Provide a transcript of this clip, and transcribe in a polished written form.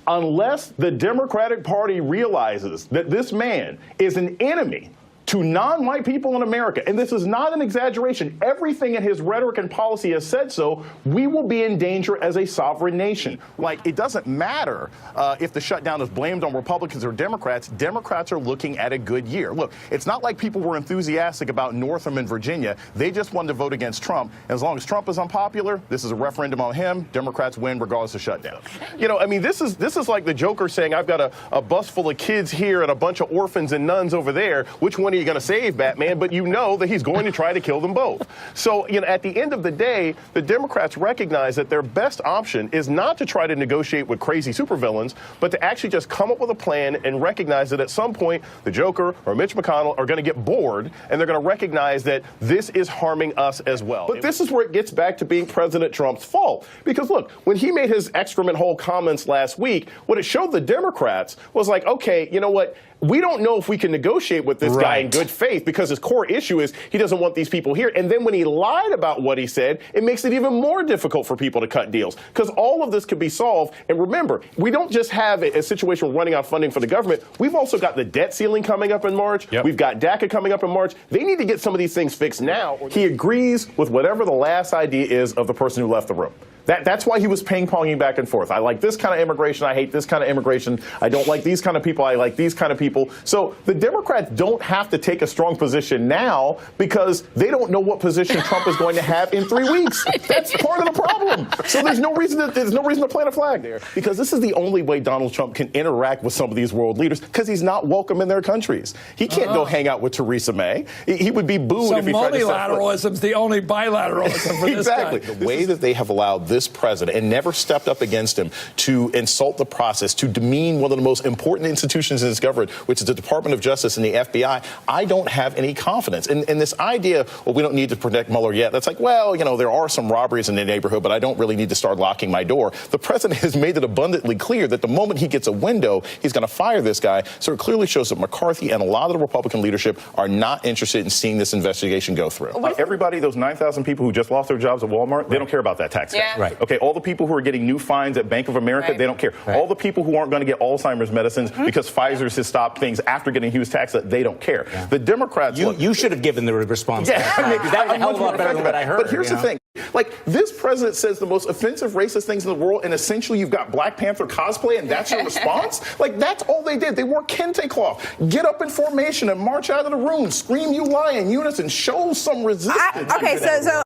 unless the Democratic Party realizes that this man is an enemy to non-white people in America, and this is not an exaggeration, everything in his rhetoric and policy has said so, we will be in danger as a sovereign nation. Like, it doesn't matter if the shutdown is blamed on Republicans or Democrats. Democrats are looking at a good year. Look, it's not like people were enthusiastic about Northam in Virginia. They just wanted to vote against Trump. As long as Trump is unpopular, this is a referendum on him. Democrats win regardless of shutdown. You know, I mean, this is like the Joker saying, I've got a bus full of kids here and a bunch of orphans and nuns over there. Which one are you going to save, Batman? But you know that he's going to try to kill them both. So, you know, at the end of the day, the Democrats recognize that their best option is not to try to negotiate with crazy supervillains, but to actually just come up with a plan and recognize that at some point the Joker or Mitch McConnell are going to get bored and they're going to recognize that this is harming us as well. But this is where it gets back to being President Trump's fault. Because look, when he made his excrement hole comments last week, what it showed the Democrats was like, okay, you know what? We don't know if we can negotiate with this guy in good faith because his core issue is he doesn't want these people here. And then when he lied about what he said, it makes it even more difficult for people to cut deals because all of this could be solved. And remember, we don't just have a situation running out of funding for the government. We've also got the debt ceiling coming up in March. Yep. We've got DACA coming up in March. They need to get some of these things fixed now. He agrees with whatever the last idea is of the person who left the room. That's why he was ping-ponging back and forth. I like this kind of immigration. I hate this kind of immigration. I don't like these kind of people. I like these kind of people. So the Democrats don't have to take a strong position now because they don't know what position Trump is going to have in 3 weeks. That's part of the problem. So there's no reason to plant a flag there because this is the only way Donald Trump can interact with some of these world leaders because he's not welcome in their countries. He can't go hang out with Theresa May. He would be booed if he tried to. So multilateralism's the only bilateralism for this guy. Exactly. The way that they have allowed this president and never stepped up against him to insult the process, to demean one of the most important institutions in this government, which is the Department of Justice and the FBI, I don't have any confidence. And this idea, well, we don't need to protect Mueller yet, that's like, well, you know, there are some robberies in the neighborhood, but I don't really need to start locking my door. The president has made it abundantly clear that the moment he gets a window, he's going to fire this guy. So it clearly shows that McCarthy and a lot of the Republican leadership are not interested in seeing this investigation go through. Everybody, those 9,000 people who just lost their jobs at Walmart, they don't care about that tax cut. Right. Okay, all the people who are getting new fines at Bank of America, they don't care. All the people who aren't going to get Alzheimer's medicines because Pfizer's has stopped things after getting huge tax cut, they don't care. The Democrats... You should have given the response. Yeah, that was a hell of a lot better than what I heard. But here's the thing. Like, this president says the most offensive racist things in the world, and essentially you've got Black Panther cosplay, and that's your response? Like, that's all they did. They wore kente cloth. Get up in formation and march out of the room. Scream, you lie, in unison. Show some resistance. Okay, so